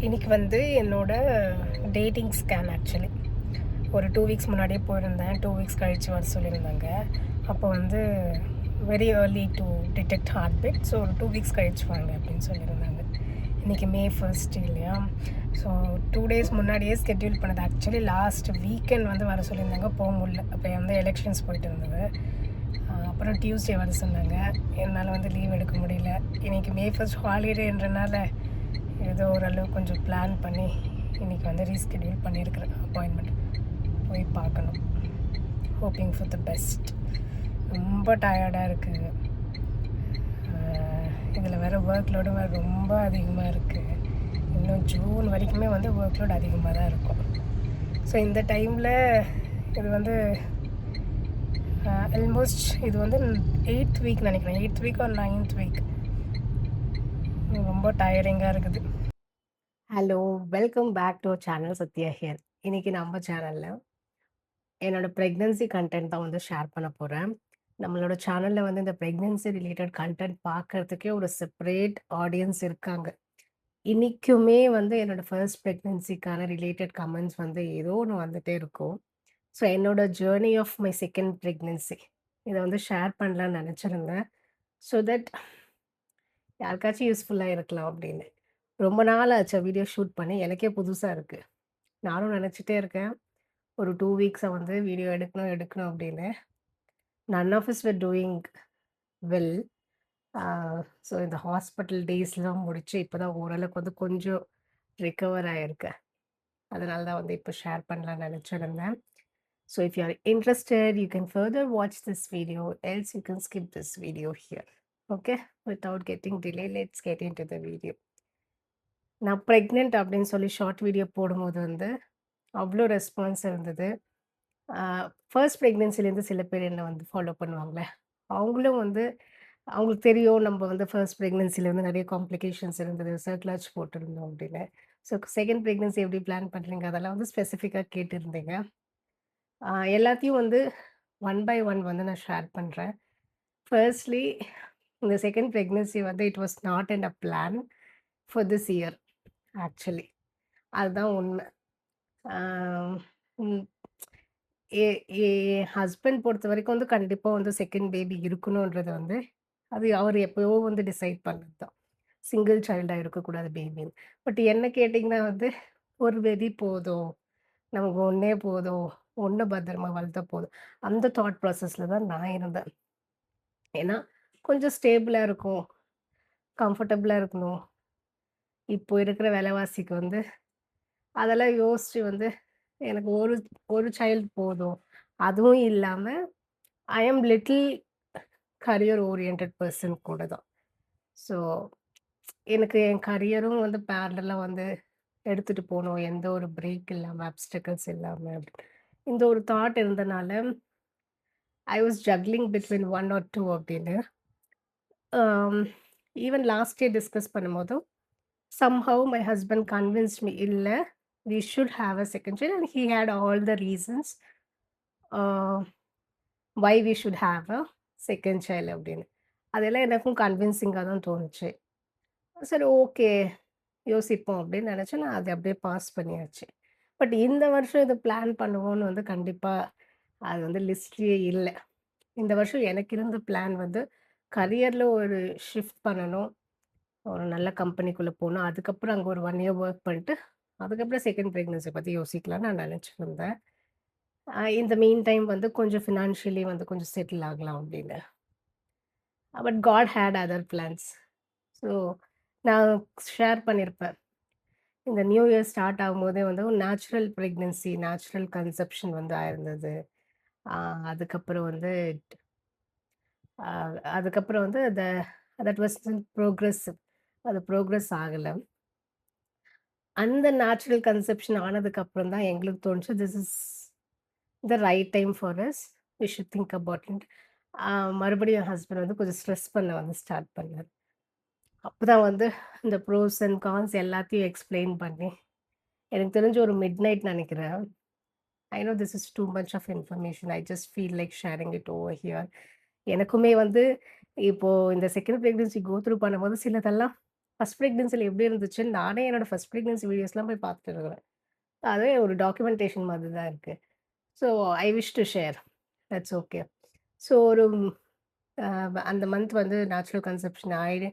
இன்னைக்கு வந்து என்னோட டேட்டிங் ஸ்கேன் ஆக்சுவலி. ஒரு 2 வீக்ஸ் முன்னாடியே போயிருந்தேன். 2 வீக்ஸ் கழிச்சு வர சொல்லியிருந்தாங்க. அப்போ வந்து very early to detect heartbeat. So ஒரு 2 வீக்ஸ் கழிச்சு வாங்க அப்படின்னு சொல்லியிருந்தாங்க. இன்றைக்கி மே 1 இல்லையா? ஸோ 2 டேஸ் முன்னாடியே ஸ்கெட்யூல் பண்ணது. ஆக்சுவலி லாஸ்ட் வீக்கெண்ட் வந்து வர சொல்லியிருந்தாங்க, போக முடியல. அப்போ வந்து எலெக்ஷன்ஸ் போயிட்டு இருந்தது. அப்புறம் டியூஸ்டே வர சொன்னாங்க. என்னால் வந்து லீவ் எடுக்க முடியல. இன்றைக்கி மே 1 ஹாலிடேன்றனால ஏதோ ஓரளவு கொஞ்சம் பிளான் பண்ணி இன்றைக்கி வந்து ரீஸ்கெட்யூல் பண்ணியிருக்கிறேன் அப்பாயின்மெண்ட். போய் பார்க்கணும். Hoping for the best. ரொம்ப டயர்டாக இருக்குது. இதில் வேறு ஒர்க் லோடு வேறு ரொம்ப அதிகமாக இருக்குது. இன்னும் ஜூன் வரைக்குமே வந்து ஒர்க் லோடு அதிகமாக தான் இருக்கும். ஸோ இந்த டைமில் இது வந்து ஆல்மோஸ்ட் இது வந்து 8th வீக் நினைக்கிறேன். 8th week or 9th week. ரொம்ப டயரிங்காக இருக்குது. Hello, welcome back to channel Sathya here. இன்றைக்கி நம்ம சேனலில் என்னோடய ப்ரெக்னென்சி கண்டென்ட் தான் வந்து ஷேர் பண்ண போகிறேன். நம்மளோட சேனலில் வந்து இந்த ப்ரெக்னென்சி ரிலேட்டட் கண்டென்ட் பார்க்குறதுக்கே ஒரு செப்பரேட் ஆடியன்ஸ் இருக்காங்க. இன்றைக்குமே வந்து என்னோடய ஃபர்ஸ்ட் ப்ரெக்னென்சிக்கான ரிலேட்டட் கமெண்ட்ஸ் வந்து ஏதோ ஒன்று வந்துகிட்டே இருக்கும். ஸோ என்னோடய journey of my second pregnancy இதை வந்து ஷேர் பண்ணலான்னு நினச்சிருந்தேன். ஸோ தட் யாருக்காச்சும் யூஸ்ஃபுல்லாக இருக்கலாம் அப்படின்னு. ரொம்ப நாள் ஆச்சு வீடியோ ஷூட் பண்ணி. எனக்கே புதுசாக இருக்குது. நானும் நினச்சிட்டே இருக்கேன், ஒரு 2 வீக்ஸை வந்து வீடியோ எடுக்கணும் எடுக்கணும் அப்படின்னு. None of us are doing well. So இந்த ஹாஸ்பிட்டல் டேஸ்லாம் முடிச்சு இப்போ தான் ஓரளவுக்கு வந்து கொஞ்சம் ரிகவர் ஆகிருக்கேன். அதனால தான் வந்து இப்போ ஷேர் பண்ணலான்னு நினச்சிருந்தேன். So if you are interested you can further watch this video, else you can skip this video here. Okay, without getting delay let's get into the video. நான் ப்ரெக்னென்ட் அப்படின்னு சொல்லி short video போடும்போது வந்து அவ்வளோ response இருந்தது. First ப்ரெக்னென்சிலேருந்து சில பேர் என்ன வந்து ஃபாலோ பண்ணுவாங்கள்ல, அவங்களும் வந்து அவங்களுக்கு தெரியும் நம்ம வந்து ஃபர்ஸ்ட் ப்ரெக்னென்சில வந்து நிறைய காம்ப்ளிகேஷன்ஸ் இருந்தது, சர்க்லாஜ் போட்டிருந்தோம் அப்படின்னு. ஸோ செகண்ட் ப்ரெக்னென்சி எப்படி பிளான் பண்ணுறீங்க அதெல்லாம் வந்து ஸ்பெசிஃபிக்காக கேட்டிருந்தீங்க. எல்லாத்தையும் வந்து ஒன் பை ஒன் வந்து நான் ஷேர் பண்ணுறேன். ஃபர்ஸ்ட்லி இந்த செகண்ட் ப்ரெக்னென்சி வந்து it was not in a plan for this year actually. அதுதான் உண்மை. ஆம், ம். எ என் ஹஸ்பண்ட் பொறுத்தவரைக்கும் வந்து கண்டிப்பா வந்து செகண்ட் பேபி இருக்கணுன்றது வந்து, அது அவர் எப்பயோ வந்து டிசைட் பண்ணது தான். சிங்கிள் சைல்டா இருக்கக்கூடாது பேபின்னு. பட் என்ன கேட்டீங்கன்னா வந்து, ஒரு பேபி போதும். நமக்கு ஒண்ணே போதும். ஒண்ணு பத்திரமா வளர்த்தா போதும். அந்த தாட் ப்ராசஸ்ல தான் நான் இருந்தேன். ஏன்னா, கொஞ்சம் ஸ்டேபிளா இருக்கும். கம்ஃபர்டபுளா இருக்கணும். இப்போ இருக்கிற விலைவாசிக்கு வந்து அதெல்லாம் யோசிச்சு வந்து எனக்கு ஒரு ஒரு சைல்டு போதும். அதுவும் இல்லாம ஐ அம் லிட்டில் கரியர் ஓரியன்டட் பெர்சன் கூட தான். ஸோ எனக்கு என் கரியரும் வந்து பேரலலா வந்து எடுத்துட்டு போணும். எந்த ஒரு பிரேக் இல்லாம, அப்ஸ்டக்கிள்ஸ் இல்லாம அப்படின்னு. இந்த ஒரு தாட் இருந்தனால, I was juggling between 1 or 2 அப்படின்னு. Um even last year discuss பண்ணும்போதும், somehow my husband convinced me இல்ல, we should have a second child and he had all the reasons ah why we should have a second child அப்படின்னு. அதெல்லாம் எனக்கும் கன்வின்சிங்கா தான் தோணுச்சு. சரி okay, யோசிப்போம் அப்படின்னு நினச்சு நான் அத அப்படியே பாஸ் பண்ணியாச்சு. பட் இந்த வருஷம் இத பிளான் பண்ணுவோம்னு வந்து கண்டிப்பா அது வந்து லிஸ்ட்லயே இல்ல. இந்த வருஷம் எனக்கு இருந்த பிளான் வந்து கரியர்ல ஒரு ஷிஃப்ட் பண்ணணும். ஒரு நல்ல கம்பெனிக்குள்ள போணும். அதுக்கப்புறம் அங்க ஒரு 1 இயர் வொர்க் பண்ணிட்டு, அதுக்கப்புறம் செகண்ட் பிரெக்னன்சி பத்தி யோசிக்கலாம்னு நான் நினச்சிருந்தேன். இன் த மீன் டைம் வந்து கொஞ்சம் ஃபினான்ஷியலி வந்து கொஞ்சம் செட்டில் ஆகலாம் அப்படின்னு. But God had other plans. So நான் ஷேர் பண்ணியிருப்பேன். இந்த நியூ இயர் ஸ்டார்ட் ஆகும்போதே வந்து நேச்சுரல் பிரெக்னன்சி, நேச்சுரல் கன்செப்ஷன் வந்து ஆயிருந்தது. ஆ அதுக்கப்புறம் வந்து அ அதுக்கப்புறம் வந்து தட் வாஸ் இன் ப்ரோக்ரசிவ். அது ப்ரோக்ரஸ் ஆகல. அந்த நேச்சுரல் கன்செப்ஷன் ஆனதுக்கு அப்புறம் தான் எங்களுக்கு தோணுச்சு, this is the right time for us. We should think about it. மறுபடியும் என் ஹஸ்பண்ட் வந்து கொஞ்சம் ஸ்ட்ரெஸ் பண்ண வந்து ஸ்டார்ட் பண்ணாரு. அப்பதான் வந்து இந்த ப்ரோஸ் அண்ட் கான்ஸ் எல்லாத்தையும் எக்ஸ்ப்ளைன் பண்ணி, எனக்கு தெரிஞ்சு ஒரு மிட்நைட் நெனைக்கிறேன். I know this is too much of information. I just feel like sharing it over here. எனக்குமே வந்து இப்போ இந்த செகண்ட் பிரெக்னன்சி கோ த்ரூ பண்ணும்போது சிலதெல்லாம் ஃபர்ஸ்ட் பிரெக்னன்சில எப்படி இருந்துச்சுன்னு நானே என்னோட ஃபர்ஸ்ட் பிரெக்னன்சி வீடியோஸ்லாம் போய் பார்த்துட்டு இருக்கிறேன். அதுவே ஒரு டாக்குமெண்டேஷன் மாதிரி தான் இருக்கு. So I wish to share. That's okay. So ஒரு அ அந்த மந்த் வந்து நேச்சுரல் கன்செப்ஷன் ஆயிடு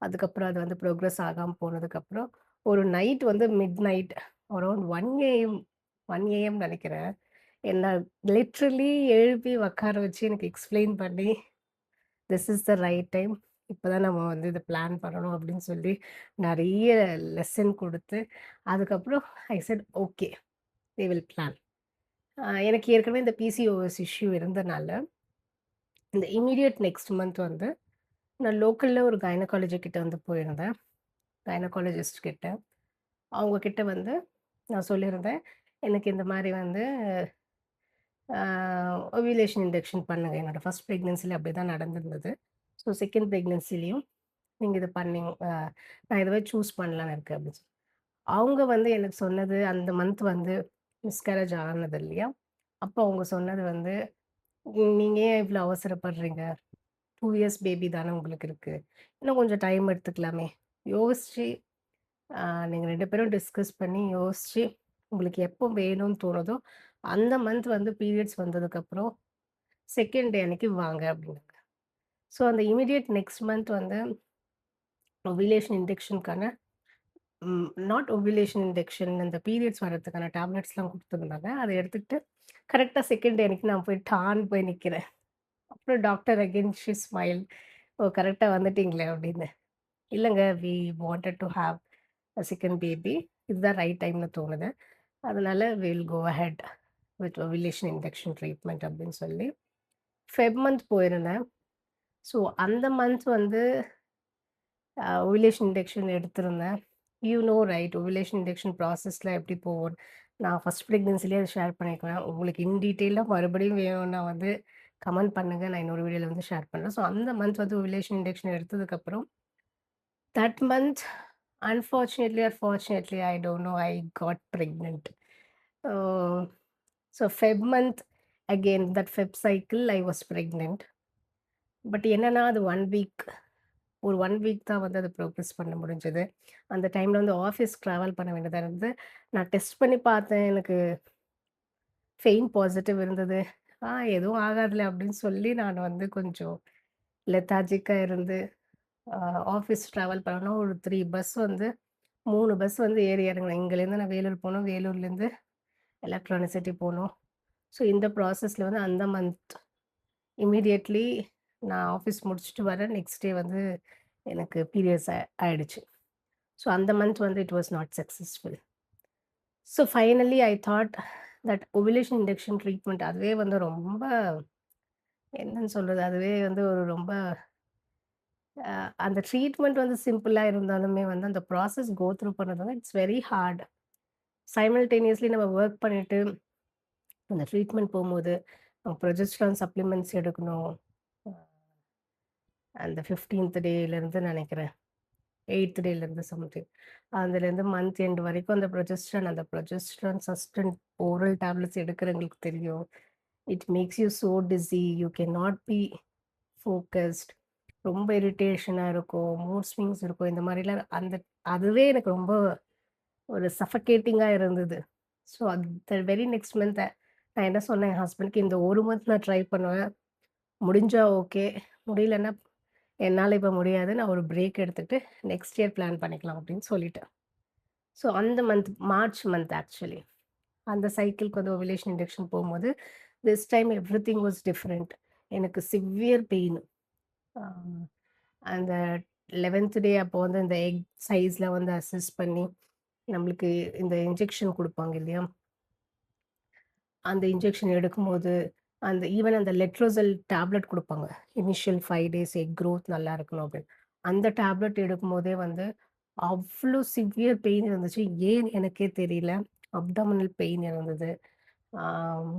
அதுக்கப்புறம் அது வந்து ப்ரோக்ரஸ் ஆகாம போனதுக்கப்புறம், ஒரு நைட் வந்து mid night around 1 AM 1 AM நெனைக்கிறேன். என்ன லிட்ரலி எழுப்பி உட்கார வச்சு எனக்கு எக்ஸ்ப்ளைன் பண்ணி, this is the right time. இப்பதான் நம்ம வந்து இத பிளான் பண்ணணும் அப்படின்னு சொல்லி நெறைய லெசன் குடுத்து, அதுக்கப்புறம் I said okay we will plan. எனக்கு ஏற்கனவே இந்த பிசிஓஎஸ் இஷ்யூ இருந்தனால, இந்த இம்மீடியேட் நெக்ஸ்ட் மந்த் வந்து நான் லோக்கல்ல ஒரு கைனகாலஜி கிட்ட வந்து போயிருந்தேன். கைனகாலஜிஸ்ட் கிட்ட. அவங்க கிட்ட வந்து நான் சொல்லியிருந்தேன். எனக்கு இந்த மாரி வந்து ஆ ஓவியுலேஷன் இன்டக்ஷன் பண்ணுங்க. என்னோட ஃபர்ஸ்ட் பிரெக்னன்சில அப்படிதான் நடந்திருந்தது. ஸோ செகண்ட் பிரெக்னன்சிலயும் நீங்க இத பண்ணீங்க நான் இதுவே சூஸ் பண்ணலான்னு இருக்கேன் அப்படின்னு சொல்லி. அவங்க வந்து எனக்கு சொன்னது அந்த மந்த் வந்து மிஸ்கேரேஜ் ஆனது இல்லையா? அப்போ அவங்க சொன்னது வந்து, நீங்க ஏன் இவ்ளோ அவசரப்படுறீங்க? 2 இயர்ஸ் பேபி தானே உங்களுக்கு இருக்கு. இன்னும் கொஞ்சம் டைம் எடுத்துக்கலாமே! யோசிச்சு ஆ நீங்க 2 பேரும் டிஸ்கஸ் பண்ணி யோசிச்சு, உங்களுக்கு எப்போ வேணும்னு தோணுதோ, அந்த மந்த் வந்து பீரியட்ஸ் வந்ததுக்கப்புறம், செகண்ட் டே அன்னைக்கு வாங்க அப்டின்னாங்க. ஸோ அந்த இமிடியேட் நெக்ஸ்ட் மந்த் வந்து ஓவிலேஷன் இன்ஜெக்ஷனுக்கான நாட் ஓவிலேஷன் இன்ஜெக்ஷன் அந்த பீரியட்ஸ் வர்றதுக்கான டேப்லெட்ஸ்லாம் குடுத்துருந்தாங்க. அத எடுத்துக்கிட்டு கரெக்ட்டா செகண்ட் டே அன்னைக்கு நான் போய் டான்னு போய் நிக்கிறேன். அப்புறம் doctor again she smiled. "Oh! கரெக்ட்டா வந்துட்டீங்களே" அப்படின்னு. "இல்லங்க we wanted to have a second baby. இதுதான் ரைட் டைம்னு தோணுது." அதனால will go ahead with ovulation injection treatment அப்படின்னு சொல்லி மந்த் போயிருந்தேன். ஸோ அந்த மந்த் வந்து ஓவிலேஷன் இன்ஜெக்ஷன் எடுத்திருந்தேன். You know right ovulation injection ப்ராசஸ்லாம் எப்படி போகும். நான் ஃபர்ஸ்ட் ப்ரெக்னன்சிலேயே அத ஷேர் பண்ணியிருக்கிறேன். உங்களுக்கு இன் டீட்டெயிலா மறுபடியும் வேணும்னா வந்து கமெண்ட் பண்ணுங்க. நான் இன்னொரு வீடியோல வந்து ஷேர் பண்றேன். ஸோ அந்த மந்த் வந்து ஓவிலேஷன் இன்ஜெக்ஷன் எடுத்ததுக்கப்புறம் that month unfortunately or fortunately I don't know I got pregnant. Oh so month again that cycle I was pregnant. But என்னன்னா அது 1 வீக் ஒரு 1 வீக் தான் வந்து அத ப்ரோக்ரஸ் பண்ண முடிஞ்சது. அந்த டைம்ல வந்து ஆஃபீஸ் ட்ராவல் பண்ண வேண்டியதா இருந்தது. நான் டெஸ்ட் பண்ணி பார்த்தேன். எனக்கு பாசிட்டிவ் இருந்தது. எதுவும் ஆகாதுல அப்படின்னு சொல்லி நான் வந்து கொஞ்சம் லெதார்ஜிக்கா இருந்து அ ஆஃபீஸ் ட்ராவல் பண்ணணும். ஒரு 3 பஸ் வந்து 3 பஸ் வந்து ஏறி இறங்குனேன். இங்கேருந்து நான் வேலூர் போணும். வேலூர்லேருந்து எலக்ட்ரானிசிட்டி போணும். ஸோ இந்த ப்ராசஸ்ல வந்து அந்த மந்த் இம்மீடியட்லி நான் ஆஃபீஸ் முடிச்சுட்டு வரேன். நெக்ஸ்ட் டே வந்து எனக்கு பீரியட்ஸ் ஆயிடுச்சு. ஸோ அந்த மந்த் வந்து it was not successful. So finally I thought that ovulation induction treatment அதுவே வந்து ரொம்ப என்னன்னு சொல்றது? அதுவே வந்து ஒரு ரொம்ப அந்த ட்ரீட்மெண்ட் வந்து சிம்பிளா இருந்தாலுமே வந்து அந்த ப்ராசஸ் கோ த்ரூ பண்ணது வந்து இட்ஸ் வெரி ஹார்ட். சைமல்டேனியஸ்லி நம்ம வொர்க் பண்ணிட்டு அந்த ட்ரீட்மெண்ட் போம்போது ப்ரொஜெஸ்டரான் சப்ளிமெண்ட்ஸ் எடுக்கணும். அந்த 15த் டேலேருந்து நெனைக்கிறேன். 8த் டேலேருந்து சம்திங். அதுலேருந்து மந்த் எண்ட் வரைக்கும் அந்த ப்ரொஜெஸ்டரான் சஸ்டென்ட் ஓரல் டேப்லெட்ஸ் எடுக்கிறவங்களுக்கு தெரியும். It makes you so dizzy. You can not be focused. ரொம்ப இரிட்டேஷனா இருக்கும். மூட் ஸ்விங்ஸ் இருக்கும். இந்த மாரிலாம் அதுவே எனக்கு ரொம்ப ஒரு சஃபகேட்டிங்கா இருந்தது. ஸோ அந்த வெரி நெக்ஸ்ட் மந்த் நான் என்ன சொன்னேன் என் ஹஸ்பண்ட்க்கு இந்த 1 மந்த் நான் ட்ரை பண்ணுவேன். முடிஞ்சா ஓகே. முடியலன்னா என்னால இப்ப முடியாது. நான் ஒரு பிரேக் எடுத்துட்டு நெக்ஸ்ட் இயர் பிளான் பண்ணிக்கலாம் அப்படின்னு சொல்லிட்டேன். ஸோ அந்த மந்த் மார்ச் மந்த் ஆக்சுவலி. அந்த சைக்கிள்க்கு வந்து ஓவுலேஷன் இன்ஜெக்ஷன் போம்போது, this time everything was different. எனக்கு சிவியர் பெயின். அ அந்த 11த் டே அப்போ வந்து இந்த எக் சைஸ்ல வந்து அசஸ் பண்ணி, நம்மளுக்கு இந்த இன்ஜெக்ஷன் குடுப்பாங்க இல்லையா? அந்த இன்ஜெக்ஷன் எடுக்கும்போது, அந்த ஈவன் அந்த லெட்ரோசெல் டேப்லெட் குடுப்பாங்க. இனிஷியல் 5 டேஸ் எக் குரோத் நல்லா இருக்கணும் அப்படின்னு. அந்த டேப்லெட் எடுக்கும்போதே வந்து அவ்ளோ சிவியர் பெயின் இருந்துச்சு. ஏன் எனக்கே தெரியல. அப்டாமினல் பெயின் இருந்தது. ஆம்.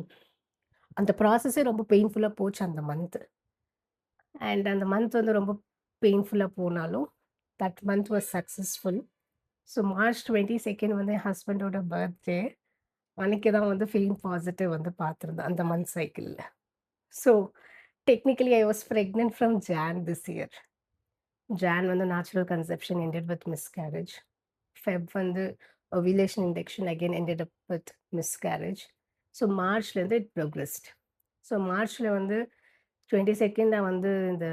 அந்த ப்ராசஸே ரொம்ப பெயின்ஃபுல்லா போச்சு அந்த மந்த். அண்ட் அந்த மந்த் வந்து ரொம்ப பெயின்ஃபுல்லா போனாலும், that month was successful. So March 22nd வந்து என் ஹஸ்பண்டோட பர்த்டே. அன்னைக்கு தான் வந்து பாசிட்டிவ் வந்து பார்த்துருந்தேன் அந்த மந்த் சைக்கிள்ல. So technically I was pregnant from Jan this year. Jan வந்து natural conception ended with miscarriage. வந்து ovulation induction again ended up with miscarriage. So மார்ச்லேருந்து இட் ப்ரோக்ரஸ்ட். ஸோ மார்ச்ல வந்து 22nd நான் வந்து இந்த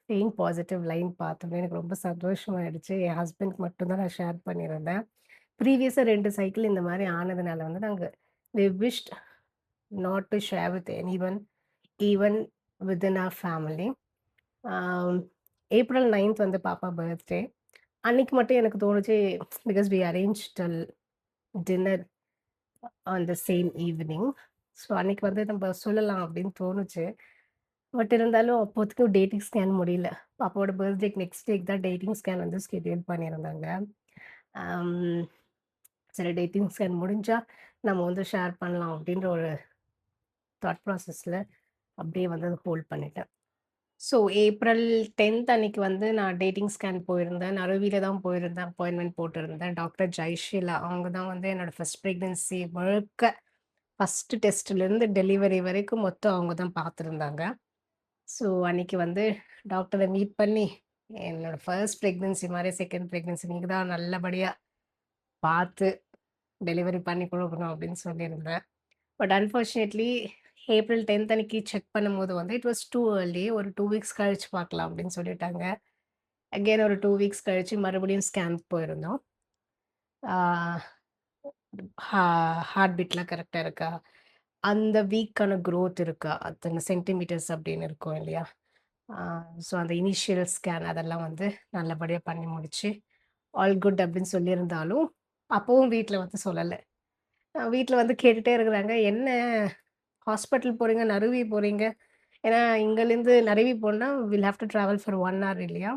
பெயின் பாசிட்டிவ் லைன் பார்த்தோனே எனக்கு ரொம்ப சந்தோஷமாயிடுச்சு. என் ஹஸ்பண்ட்க்கு மட்டும் தான் நான் ஷேர் பண்ணியிருந்தேன். ப்ரீவியஸா 2 சைக்கிள் இந்த மாரி ஆனதுனால வந்து நாங்க we wish not to share with anyone, even within our family. ஆம், ஏப்ரல் 9th வந்து பாப்பா பர்த்டே. அன்னைக்கு மட்டும் எனக்கு தோணுச்சு because we arranged dinner on the same evening. So அன்னைக்கு வந்து நம்ம சொல்லலாம் அப்படின்னு தோணுச்சு. பட் இருந்தாலும் அப்போதைக்கு டேட்டிங் ஸ்கேன் முடியல. பாப்பாவோட பர்த்டேக்கு நெக்ஸ்ட் வீக் தான் டேட்டிங் ஸ்கேன் வந்து ஸ்கெட்யூல் பண்ணியிருந்தாங்க. ஆம், சரி டேட்டிங் ஸ்கேன் முடிஞ்சா நம்ம வந்து ஷேர் பண்ணலாம் அப்படின்ற ஒரு தாட் ப்ராசஸ்ல அப்படியே வந்து அத ஹோல்ட் பண்ணிட்டேன். ஸோ ஏப்ரல் 10th அன்னைக்கு வந்து நான் டேட்டிங் ஸ்கேன் போயிருந்தேன். நறுவில தான் போயிருந்தேன். அப்பாயின்ட்மென்ட் போட்டிருந்தேன். டாக்டர் ஜெயஷீலா அவங்க தான் வந்து என்னோட ஃபர்ஸ்ட் பிரெக்னன்சி முழுக்க ஃபர்ஸ்ட் டெஸ்ட்லேருந்து டெலிவரி வரைக்கும் மொத்தம் அவங்க தான் பார்த்துருந்தாங்க. ஸோ அன்னைக்கு வந்து டாக்டர மீட் பண்ணி, என்னோட ஃபர்ஸ்ட் பிரெக்னன்சி மாரி செகண்ட் பிரெக்னன்சி நீங்க தான் நல்லபடியா பார்த்து டெலிவரி பண்ணி குடுக்கணும் அப்படின்னு சொல்லியிருந்தேன். பட் அன்ஃபார்ச்சுனேட்லி ஏப்ரல் 10th அன்னைக்கு செக் பண்ணும்போது வந்து இட் வாஸ் டூ ஏர்லி. ஒரு 2 வீக்ஸ் கழிச்சு பார்க்கலாம் அப்படின்னு சொல்லிட்டாங்க. அகைன் ஒரு 2 வீக்ஸ் கழிச்சு மறுபடியும் ஸ்கேனுக்கு போயிருந்தோம். ஆ ஹா ஹார்ட் பீட்லாம் கரெக்ட்டா இருக்கா? அந்த வீக்கான குரோத் இருக்கா? அத்தன சென்டிமீட்டர்ஸ் அப்படின்னு இருக்கும் இல்லையா? ஆ ஸோ அந்த இனிஷியல் ஸ்கேன் அதெல்லாம் வந்து நல்லபடியா பண்ணி முடிச்சு, ஆல் குட் அப்படின்னு சொல்லியிருந்தாலும், அப்பவும் வீட்ல வந்து சொல்லல. வீட்ல வந்து கேட்டுட்டே இருக்கிறாங்க. "என்ன ஹாஸ்பிட்டல் போறீங்க, நறுவி போறீங்க?" ஏன்னா இங்கலேருந்து நறுவி போனா will have to travel for 1 hour இல்லையா?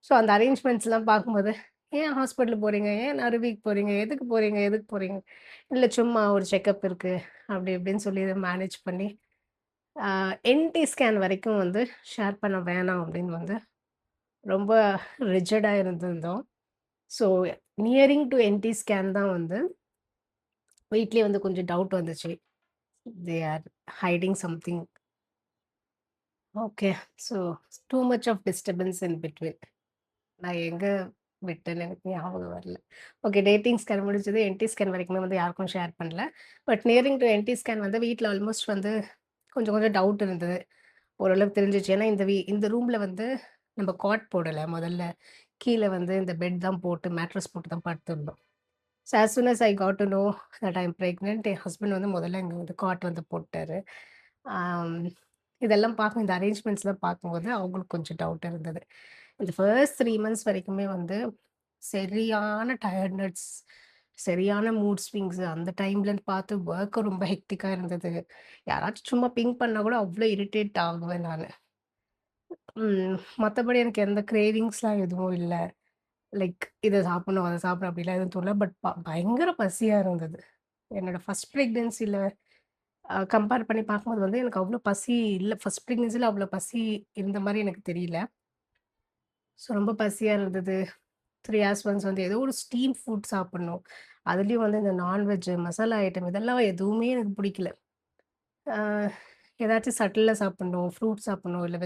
ஸோ அந்த அரேஞ்ச்மெண்ட்ஸ்லாம் பார்க்கும்போது, "ஏன் ஹாஸ்பிட்டல் போறீங்க? ஏன் நறுவிக்கு போறீங்க? எதுக்கு போறீங்க? எதுக்கு போறீங்க?" "இல்ல சும்மா ஒரு செக்கப் இருக்கு." அப்படி இப்படின்னு சொல்லி இத மேனேஜ் பண்ணி, ஆ என்டி ஸ்கேன் வரைக்கும் வந்து ஷேர் பண்ண வேணாம் அப்படின்னு வந்து ரொம்ப ரிஜிடா இருந்திருந்தோம். So nearing to NT scan தான் வந்து வீட்லயே வந்து கொஞ்சம் டவுட் வந்துச்சு. They are hiding something. Okay. So too much of disturbance in between. நான் எங்க விட்டேன்னு எனக்கு ஞாபகம் வரல. ஓகே டேட்டிங் ஸ்கேன் முடிஞ்சது. என்டி ஸ்கேன் வரைக்குமே வந்து யாருக்கும் ஷேர் பண்ணல. But nearing to NT scan வந்து வீட்ல ஆல்மோஸ்ட் வந்து கொஞ்சம் கொஞ்சம் டவுட் இருந்தது. ஓரளவுக்கு தெரிஞ்சுச்சு. ஏன்னா இந்த ரூம்ல வந்து நம்ம காட் போடல முதல்ல. கீழ வந்து இந்த பெட் தான் போட்டு மேட்ரஸ் போட்டு தான் படுத்திருந்தோம். So as soon as I got to know that I am pregnant என் ஹஸ்பண்ட் வந்து முதல்ல இங்க வந்து காட் வந்து போட்டாரு. ஆம், இதெல்லாம் பார்க்கும் இந்த அரேஞ்ச்மெண்ட்ஸ்லாம் பார்க்கும்போது அவங்களுக்கு கொஞ்சம் டவுட் இருந்தது. இந்த ஃபர்ஸ்ட் 3 மந்த்ஸ் வரைக்குமே வந்து சரியான டயர்ட்னஸ், சரியான மூட் ஸ்விங்ஸ் அந்த டைம்லன்னு பார்த்து ஒர்க்கும் ரொம்ப ஹெக்டிக்கா இருந்தது. யாராச்சும் சும்மா பிங் பண்ணா கூட அவ்ளோ இரிட்டேட் ஆகுவேன் நானு. ம். மத்தபடி எனக்கு எந்த கிரேவிங்ஸ்லாம் எதுவும் இல்ல. லைக் இத சாப்பிடணும், அத சாப்பிடணும் அப்படிலாம் எதுவும் தோணல. பட் பயங்கர பசியா இருந்தது. என்னோட ஃபர்ஸ்ட் பிரெக்னன்சில கம்பேர் பண்ணி பார்க்கும்போது வந்து எனக்கு அவ்ளோ பசி இல்ல. ஃபர்ஸ்ட் பிரெக்னன்சில அவ்ளோ பசி இருந்த மாரி எனக்கு தெரியல. ஸோ ரொம்ப பசியா இருந்தது. 3 ஹார்ஸ் ஒன்ஸ் வந்து ஏதோ ஒரு ஸ்டீம் ஃபுட் சாப்பிடணும். அதுலயும் வந்து இந்த நான்வெஜ், மசாலா ஐட்டம் இதெல்லாம் எதுவுமே எனக்கு பிடிக்கல. ஆ ஏதாச்சும் சட்டிலா சாப்பிடணும், ஃப்ரூட் சாப்பிடணும், இல்ல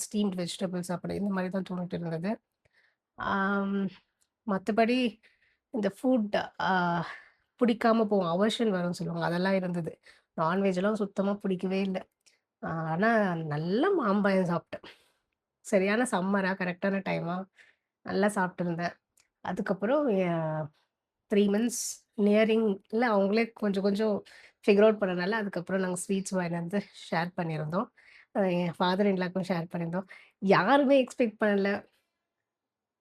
ஸ்டீம்டு வெஜிடபிள் சாப்பிடணும். இந்த மாரி தான் தோணிட்டு இருந்தது. ஆம். மத்தபடி இந்த ஃபுட் ஆ பிடிக்காம போகும். அவர்ஷன் வரும்னு சொல்லுவாங்க. அதெல்லாம் இருந்தது. நான்வெஜ்லாம் சுத்தமா பிடிக்கவே இல்ல. ஆனா நல்லா மாம்பழம் சாப்பிட்டேன். சரியான சம்மரா, கரெக்ட்டான டைமா நல்லா சாப்பிட்டுருந்தேன். அதுக்கப்புறம் 3 மந்த்ஸ் நியரிங்ல அவங்களே கொஞ்சம் கொஞ்சம் ஃபிகர் அவுட் பண்ணனால, அதுக்கப்புறம் நாங்க ஸ்வீட்ஸ் வாங்கிட்டு வந்து ஷேர் பண்ணியிருந்தோம். என் ஃபாதர் இன் லாக்கும் ஷேர் பண்ணியிருந்தோம். யாருமே எக்ஸ்பெக்ட் பண்ணல.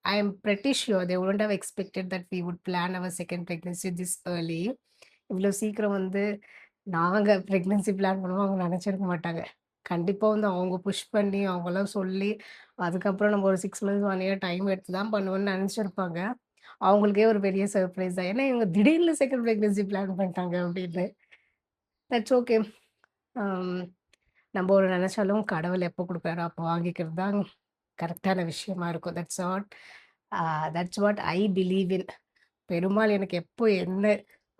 I am pretty sure they wouldn't have expected that we would plan our second pregnancy this early. இவ்ளோ சீக்கிரம் வந்து நாங்க பிரெக்னன்சி பிளான் பண்ணுவோம் அவங்க நெனச்சிருக்க மாட்டாங்க. கண்டிப்பா வந்து அவங்க புஷ் பண்ணி, அவங்கலாம் சொல்லி, அதுக்கப்புறம் நம்ம ஒரு 6 மந்த்ஸ், 1 இயர் டைம் எடுத்து தான் பண்ணுவோம்னு நெனச்சிருப்பாங்க. அவங்களுக்கே ஒரு பெரிய சர்ப்ரைஸ் தான். ஏன்னா இவங்க திடீர்னு செகண்ட் பிரெக்னன்சி பிளான் பண்ணிட்டாங்க அப்படின்னு. That's okay. அம் நம்ம ஒரு நெனச்சாலும் கடவுள் எப்போ குடுக்குறாரோ அப்போ வாங்கிக்கிறது தான் கரெக்ட்டான விஷயமா இருக்கும். தட்ஸ் வாட் ஐ பிலீவ் இன். பெருமாள் எனக்கு எப்போ என்ன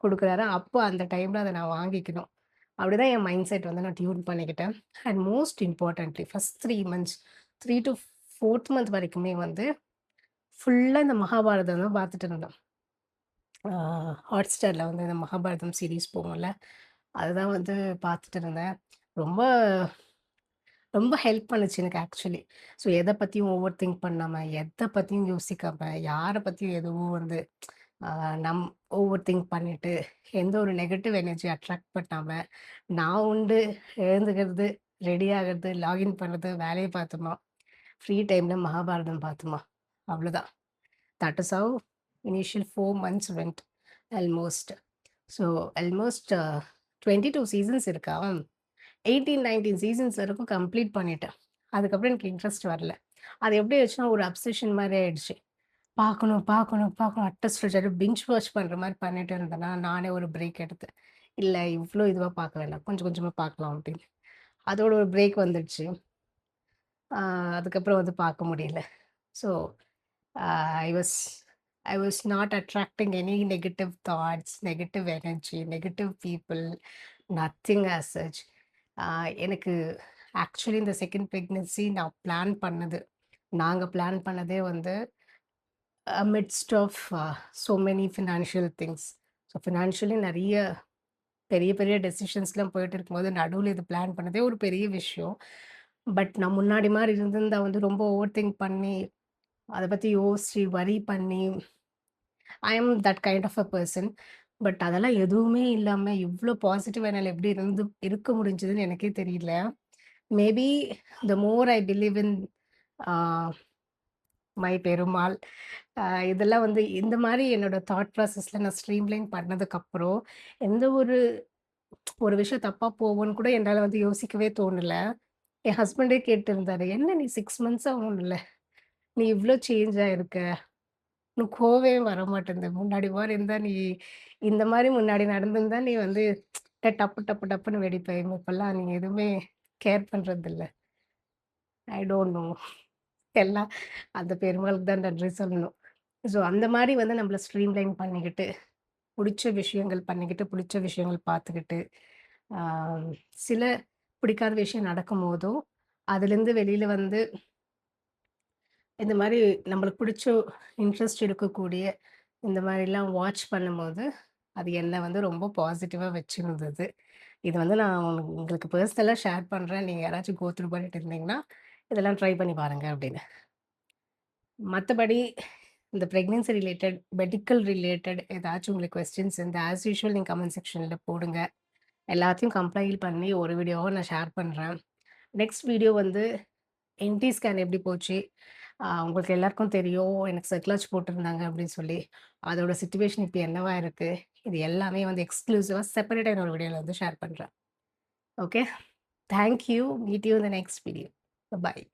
குடுக்குறாரோ, அப்போ அந்த டைம்ல அத நான் வாங்கிக்கணும். அப்படிதான் என் மைண்ட் செட் வந்து நான் டியூன் பண்ணிக்கிட்டேன். And most importantly first 3 months 3 to 4த் மந்த் வரைக்குமே வந்து ஃபுல்லா இந்த மகாபாரதம் தான் பார்த்துட்டு இருந்தேன். ஆ ஹாட்ஸ்டார்ல வந்து இந்த மகாபாரதம் சீரிஸ் போகும்ல, அதுதான் வந்து பார்த்துட்டு இருந்தேன். ரொம்ப ரொம்ப ஹெல்ப் பண்ணுச்சு எனக்கு ஆக்சுவலி. ஸோ எத பத்தியும் ஓவர் திங்க் பண்ணாம, எத பத்தியும் யோசிக்காம, யார பத்தியும் எதுவும் வந்து ஆ நம் ஓவர் திங்க் பண்ணிட்டு, எந்த ஒரு நெகட்டிவ் எனர்ஜி அட்ராக்ட் பண்ணாம, நான் உண்டு எழுந்துக்கிறது, ரெடி ஆகுறது, லாகின் பண்றது, வேலைய பார்த்தோமா, ஃப்ரீ டைம்ல மகாபாரதம் பார்த்தோமா, அவ்வளோதான். That is how initial 4 months vent almost. So almost 22 seasons இருக்கா? 18, 19 சீசன்ஸ் வரைக்கும் கம்ப்ளீட் பண்ணிட்டேன். அதுக்கப்புறம் எனக்கு இன்ட்ரெஸ்ட் வரல. அது எப்படி ஆயிடுச்சுன்னா, ஒரு அப்சஷன் மாரி ஆயிடுச்சு. பார்க்கணும், பார்க்கணும், பார்க்கணும். அட்டஸ்டட் பிஞ்ச் வாட்ச் பண்ற மாரி பண்ணிட்டு இருந்தேனா, நானே ஒரு பிரேக் எடுத்து, இல்ல இவ்ளோ இதுவா பார்க்க வேண்டாம். கொஞ்சம் கொஞ்சமா பார்க்கலாம் அப்படின்னு. அதோட ஒரு பிரேக் வந்துடுச்சு. ஆ அதுக்கப்புறம் வந்து பார்க்க முடியல. So uh I was I was not attracting any negative thoughts, negative energy, negative people, nothing as such. Ah எனக்கு ஆக்சுவலி இந்த செகண்ட் பிரெக்னன்சி நான் பிளான் பண்ணது. நாங்க பிளான் பண்ணதே வந்து midst of so many financial things. So financially நெறைய பெரிய பெரிய டெசிஷன்ஸ்லாம் போயிட்டு இருக்கும்போது, நடுவுல இது பிளான் பண்ணதே ஒரு பெரிய விஷயம். பட் நான் முன்னாடி மாரி இருந்திருந்தா வந்து ரொம்ப ஓவர் திங்க் பண்ணி, அத பத்தி யோசிச்சு, வொரி பண்ணி, I am that kind of a person. But அதெல்லாம் எதுவுமே இல்லாம இவ்ளோ பாசிட்டிவா என்னால எப்படி இருக்க முடிஞ்சதுன்னு எனக்கே தெரியல. Maybe the more I believe in ah my Perumal. அ இதெல்லாம் வந்து இந்த மாரி என்னோட தாட் ப்ராசஸ்ல நான் ஸ்ட்ரீம்லைன் பண்ணதுக்கப்புறம், எந்த ஒரு ஒரு விஷயம் தப்பா போகும்ன்னு கூட என்னால வந்து யோசிக்கவே தோணல. என் ஹஸ்பண்டே கேட்டிருந்தாரு, "என்ன நீ 6 மந்த்ஸா ஒண்ணும் நீ இவ்ளோ சேஞ்ச் ஆயிருக்க. உனக்கு கோவமே வரமாட்டேன்து. முன்னாடி மாரி இருந்தா நீ இந்த மாரி முன்னாடி நடந்திருந்தா நீ வந்து டப்பு டப்பு டப்புன்னு வெடிப்ப. இப்பலாம் நீ எதுவுமே கேர் பண்றதில்ல." ஐ டோன்ட் நோ. எல்லாம் அந்த பெருமாளுக்கு தான் நன்றி சொல்லணும். ஸோ அந்த மாரி வந்து நம்மள ஸ்ட்ரீம்லைன் பண்ணிக்கிட்டு, புடிச்ச விஷயங்கள் பண்ணிக்கிட்டு, புடிச்ச விஷயங்கள் பார்த்துக்கிட்டு, ஆ சில பிடிக்காத விஷயம் நடக்கும்போதும், அதுலேருந்து வெளியில வந்து இந்த மாரி நம்மளுக்கு பிடிச்ச இன்ட்ரெஸ்ட் இருக்கக்கூடிய இந்த மாரிலாம் வாட்ச் பண்ணும்போது, அது என்ன வந்து ரொம்ப பாசிட்டிவா வச்சிருந்தது. இது வந்து நான் உங்களுக்கு பெர்சனலா ஷேர் பண்றேன். நீங்க யாராச்சும் கோ த்ரூ பண்ணிட்டு இருந்தீங்கன்னா, இதெல்லாம் ட்ரை பண்ணி பாருங்க அப்படின்னு. மத்தபடி இந்த பிரெக்னன்சி ரிலேட்டட், மெடிக்கல் ரிலேட்டட் ஏதாச்சும் உங்களுக்கு கொஸ்டின்ஸ் இருந்தா, ஆஸ் யூசுவல் நீங்க கமெண்ட் செக்ஷன்ல போடுங்க. எல்லாத்தையும் கம்பைல் பண்ணி ஒரு வீடியோவா நான் ஷேர் பண்றேன். நெக்ஸ்ட் வீடியோ வந்து என்டி ஸ்கேன் எப்படி போச்சு? உங்களுக்கு எல்லாருக்கும் தெரியும். எனக்கு சர்க்லாஜ் போட்டிருந்தாங்க அப்படின்னு சொல்லி. அதோட சிட்யூவேஷன் இப்ப என்னவா இருக்கு? இது எல்லாமே வந்து எக்ஸ்க்ளூசிவா செப்பரேட்டா இன்னொரு வீடியோல வந்து ஷேர் பண்றேன். Okay. Thank you. Meet you in the next video. Bye.